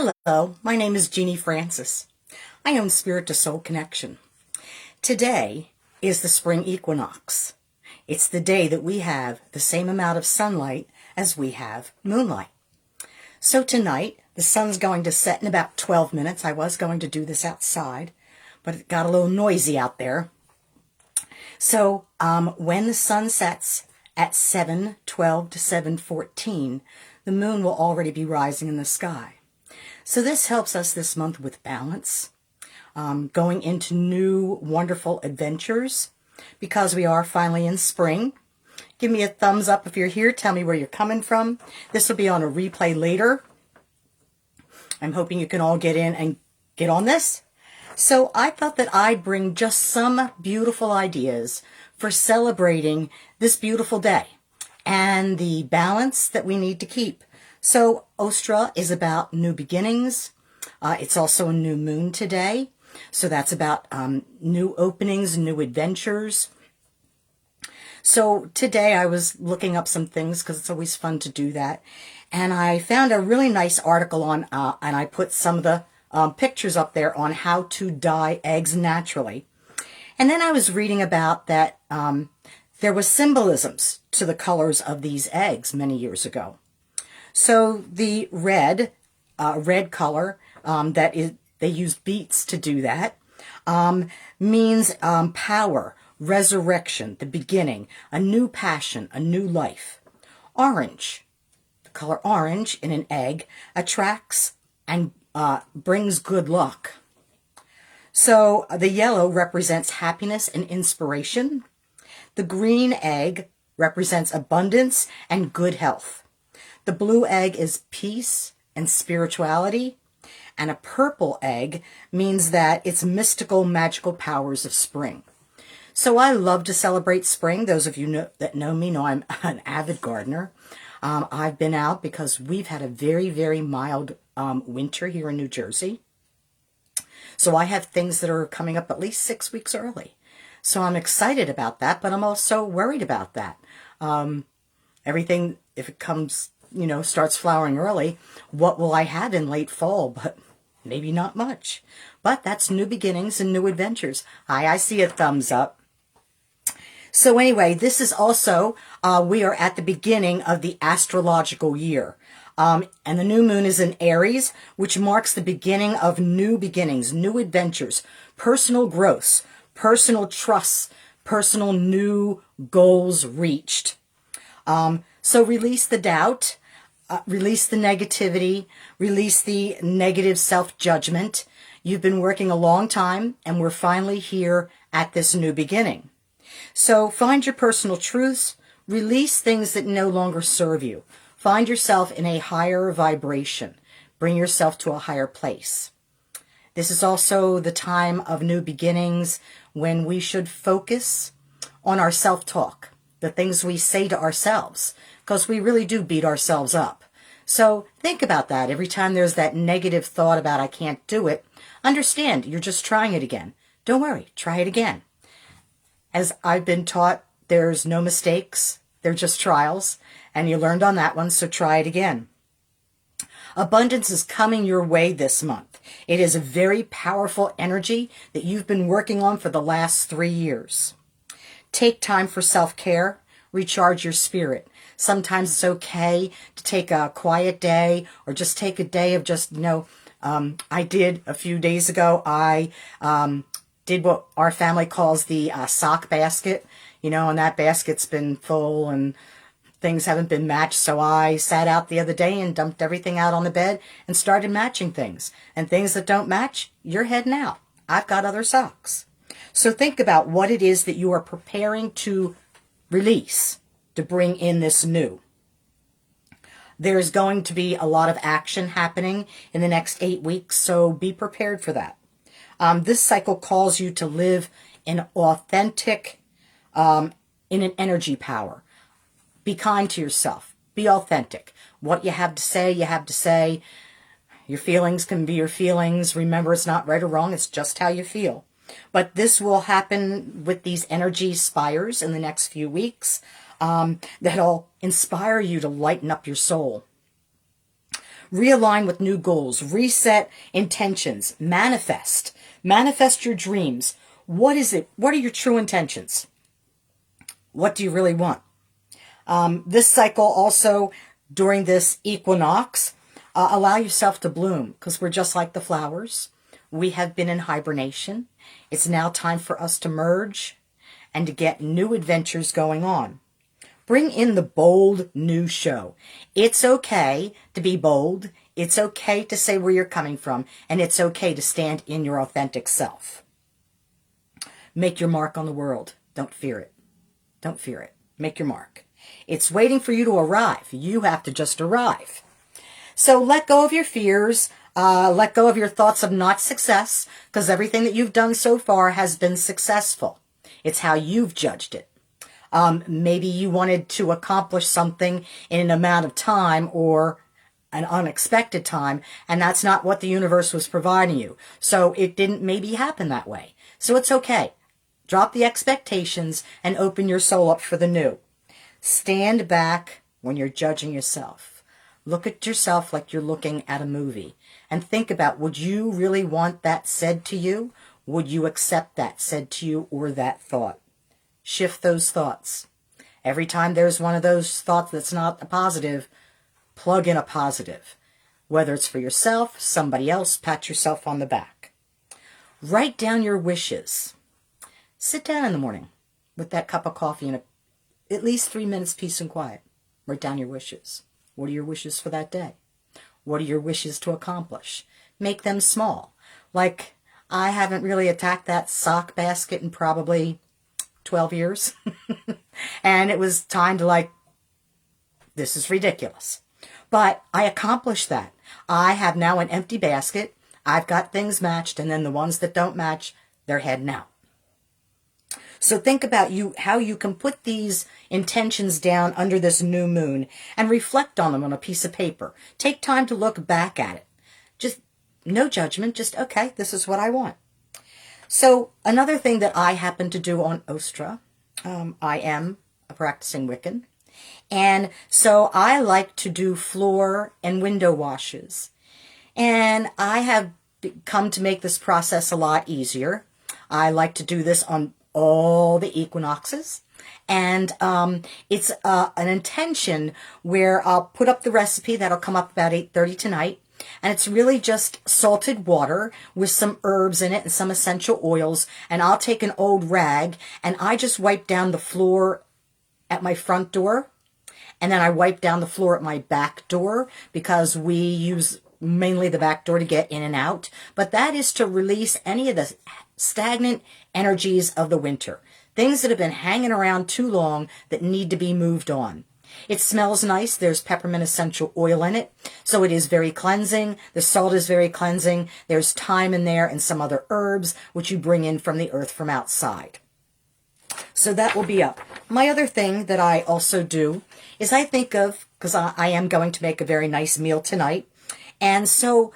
Hello, my name is Jeannie Francis. I own Spirit to Soul Connection. Today is the spring equinox. It's the day that we have the same amount of sunlight as we have moonlight. So tonight, the sun's going to set in about 12 minutes. I was going to do this outside, but it got a little noisy out there. So when the sun sets at 7:12 to 7:14, the moon will already be rising in the sky. So this helps us this month with balance, going into new wonderful adventures, because we are finally in spring. Give me a thumbs up if you're here. Tell me where you're coming from. This will be on a replay later. I'm hoping you can all get in and get on this. So I thought that I'd bring just some beautiful ideas for celebrating this beautiful day and the balance that we need to keep. So Ostra is about new beginnings. It's also a new moon today. So that's about new openings, new adventures. So today I was looking up some things because it's always fun to do that. And I found a really nice article on, and I put some of the pictures up there on how to dye eggs naturally. And then I was reading about that there was symbolisms to the colors of these eggs many years ago. So the red color, they use beets to do that, means power, resurrection, the beginning, a new passion, a new life. Orange, the color orange in an egg, attracts and brings good luck. So the yellow represents happiness and inspiration. The green egg represents abundance and good health. The blue egg is peace and spirituality. And a purple egg means that it's mystical, magical powers of spring. So I love to celebrate spring. Those of you that know me know I'm an avid gardener. I've been out because we've had a very, very mild winter here in New Jersey. So I have things that are coming up at least 6 weeks early. So I'm excited about that, but I'm also worried about that. Everything, if it comes, starts flowering early, what will I have in late fall? But maybe not much. But that's new beginnings and new adventures. Hi, I see a thumbs up. So anyway, this is also, we are at the beginning of the astrological year. And the new moon is in Aries, which marks the beginning of new beginnings, new adventures, personal growths, personal trusts, personal new goals reached. So release the doubt, release the negativity, release the negative self-judgment. You've been working a long time, and we're finally here at this new beginning. So find your personal truths, release things that no longer serve you. Find yourself in a higher vibration. Bring yourself to a higher place. This is also the time of new beginnings when we should focus on our self-talk, the things we say to ourselves, because we really do beat ourselves up. So think about that. Every time there's that negative thought about I can't do it, understand you're just trying it again. Don't worry, try it again. As I've been taught, there's no mistakes. They're just trials. And you learned on that one, so try it again. Abundance is coming your way this month. It is a very powerful energy that you've been working on for the last 3 years. Take time for self-care. Recharge your spirit. Sometimes it's okay to take a quiet day or just take a day of just, I did a few days ago, I did what our family calls the sock basket, and that basket's been full and things haven't been matched. So I sat out the other day and dumped everything out on the bed and started matching things. And things that don't match, you're heading out. I've got other socks. So think about what it is that you are preparing to release, to bring in this new. There's going to be a lot of action happening in the next 8 weeks, so be prepared for that. This cycle calls you to live in authentic, in an energy power. Be kind to yourself. Be authentic. What you have to say, you have to say. Your feelings can be your feelings. Remember, it's not right or wrong. It's just how you feel. But this will happen with these energy spires in the next few weeks that'll inspire you to lighten up your soul. Realign with new goals. Reset intentions. Manifest. Manifest your dreams. What is it? What are your true intentions? What do you really want? This cycle also, during this equinox, allow yourself to bloom, because we're just like the flowers. We have been in hibernation. It's now time for us to merge and to get new adventures going on. Bring in the bold new show. It's okay to be bold. It's okay to say where you're coming from. And it's okay to stand in your authentic self. Make your mark on the world. Don't fear it. Don't fear it. Make your mark. It's waiting for you to arrive. You have to just arrive. So let go of your fears. Let go of your thoughts of not success, because everything that you've done so far has been successful. It's how you've judged it. Maybe you wanted to accomplish something in an amount of time or an unexpected time, and that's not what the universe was providing you. So it didn't maybe happen that way. So it's okay. Drop the expectations and open your soul up for the new. Stand back when you're judging yourself. Look at yourself like you're looking at a movie. And think about, would you really want that said to you? Would you accept that said to you, or that thought? Shift those thoughts. Every time there's one of those thoughts that's not a positive, plug in a positive. Whether it's for yourself, somebody else, pat yourself on the back. Write down your wishes. Sit down in the morning with that cup of coffee and at least 3 minutes peace and quiet. Write down your wishes. What are your wishes for that day? What are your wishes to accomplish? Make them small. Like, I haven't really attacked that sock basket in probably 12 years. And it was time to this is ridiculous. But I accomplished that. I have now an empty basket. I've got things matched, and then the ones that don't match, they're heading out. So think about how you can put these intentions down under this new moon and reflect on them on a piece of paper. Take time to look back at it. Just no judgment, just, okay, this is what I want. So another thing that I happen to do on Ostra, I am a practicing Wiccan, and so I like to do floor and window washes. And I have come to make this process a lot easier. I like to do this on all the equinoxes, and it's an intention where I'll put up the recipe. That'll come up about 8:30 tonight, and it's really just salted water with some herbs in it and some essential oils, and I'll take an old rag and I just wipe down the floor at my front door, and then I wipe down the floor at my back door, because we use mainly the back door to get in and out. But that is to release any of the stagnant energies of the winter. Things that have been hanging around too long that need to be moved on. It smells nice. There's peppermint essential oil in it. So it is very cleansing. The salt is very cleansing. There's thyme in there and some other herbs which you bring in from the earth from outside. So that will be up. My other thing that I also do is I think of, because I am going to make a very nice meal tonight. And so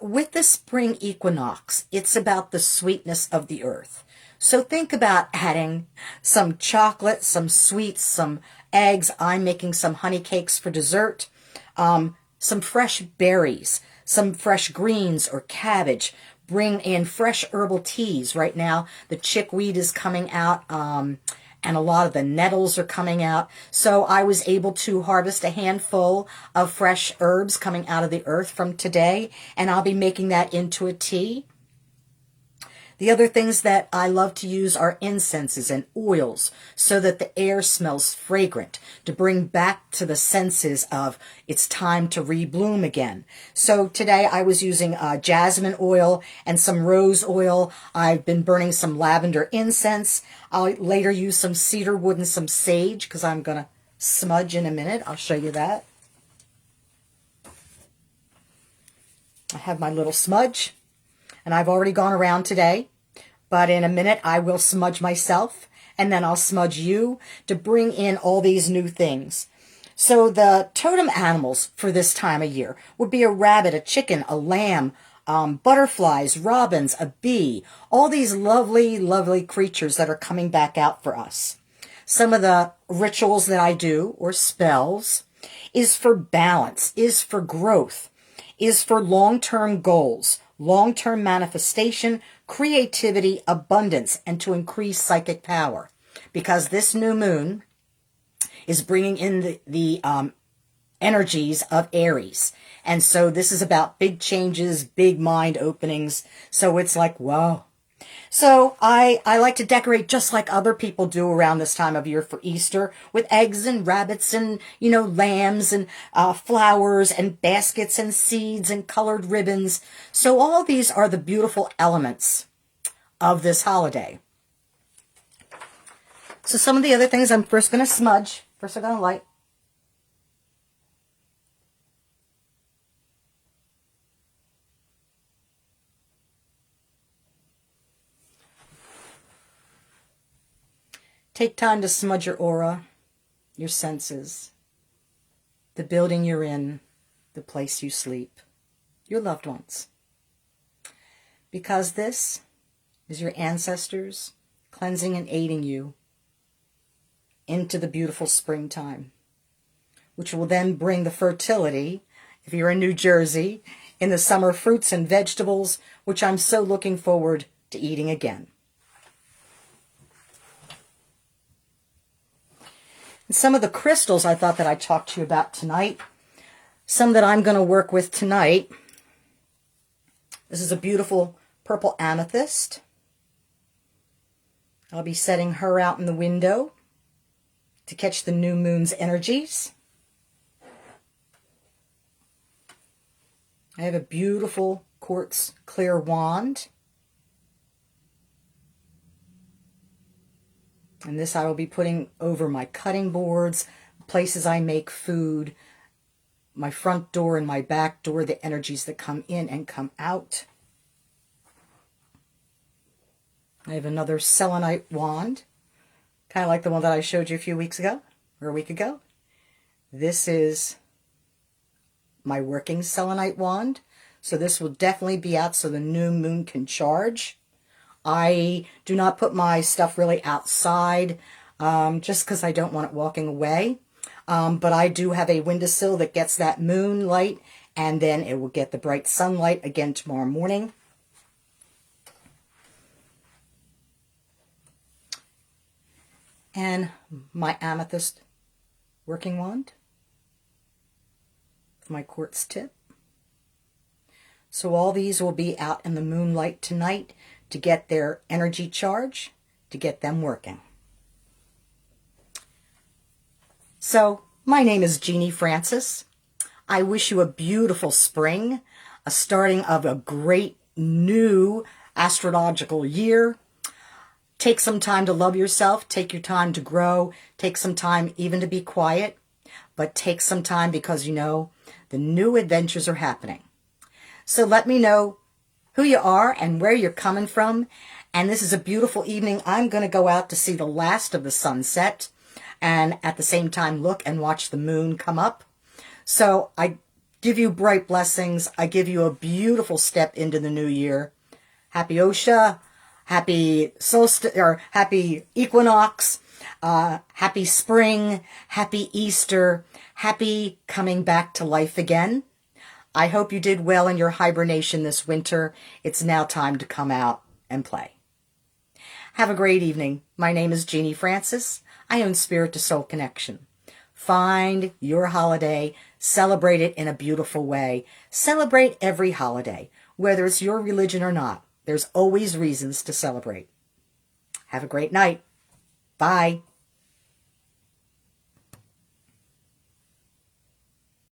with the spring equinox, it's about the sweetness of the earth. So think about adding some chocolate, some sweets, some eggs. I'm making some honey cakes for dessert, some fresh berries, some fresh greens or cabbage. Bring in fresh herbal teas. Right now, the chickweed is coming out, and a lot of the nettles are coming out. So I was able to harvest a handful of fresh herbs coming out of the earth from today, and I'll be making that into a tea. The other things that I love to use are incenses and oils, so that the air smells fragrant, to bring back to the senses of it's time to rebloom again. So today I was using jasmine oil and some rose oil. I've been burning some lavender incense. I'll later use some cedar wood and some sage, because I'm going to smudge in a minute. I'll show you that. I have my little smudge, and I've already gone around today. But in a minute, I will smudge myself, and then I'll smudge you to bring in all these new things. So the totem animals for this time of year would be a rabbit, a chicken, a lamb, butterflies, robins, a bee, all these lovely, lovely creatures that are coming back out for us. Some of the rituals that I do, or spells, is for balance, is for growth, is for long-term goals, long-term manifestation, creativity, abundance, and to increase psychic power. Because this new moon is bringing in the energies of Aries. And so this is about big changes, big mind openings. So it's like, whoa. So I like to decorate just like other people do around this time of year for Easter with eggs and rabbits and, lambs and flowers and baskets and seeds and colored ribbons. So all these are the beautiful elements of this holiday. So some of the other things I'm first going to smudge. First I'm going to light. Take time to smudge your aura, your senses, the building you're in, the place you sleep, your loved ones. Because this is your ancestors cleansing and aiding you into the beautiful springtime, which will then bring the fertility, if you're in New Jersey, in the summer fruits and vegetables, which I'm so looking forward to eating again. And some of the crystals I thought that I'd talk to you about tonight, some that I'm going to work with tonight. This is a beautiful purple amethyst. I'll be setting her out in the window to catch the new moon's energies. I have a beautiful quartz clear wand. And this I will be putting over my cutting boards, places I make food, my front door and my back door, the energies that come in and come out. I have another selenite wand, kind of like the one that I showed you a few weeks ago, or a week ago. This is my working selenite wand. So this will definitely be out so the new moon can charge. I do not put my stuff really outside just because I don't want it walking away. But I do have a windowsill that gets that moonlight, and then it will get the bright sunlight again tomorrow morning. And my amethyst working wand, my quartz tip. So all these will be out in the moonlight tonight to get their energy charge, to get them working. So my name is Jeannie Francis. I wish you a beautiful spring, a starting of a great new astrological year. Take some time to love yourself. Take your time to grow. Take some time even to be quiet. But take some time because the new adventures are happening. So let me know who you are and where you're coming from. And this is a beautiful evening. I'm going to go out to see the last of the sunset and at the same time look and watch the moon come up. So I give you bright blessings. I give you a beautiful step into the new year. Happy Osha, happy solstice, or happy equinox, happy spring, happy Easter, happy coming back to life again. I hope you did well in your hibernation this winter. It's now time to come out and play. Have a great evening. My name is Jeannie Francis. I own Spirit to Soul Connection. Find your holiday. Celebrate it in a beautiful way. Celebrate every holiday, whether it's your religion or not. There's always reasons to celebrate. Have a great night. Bye.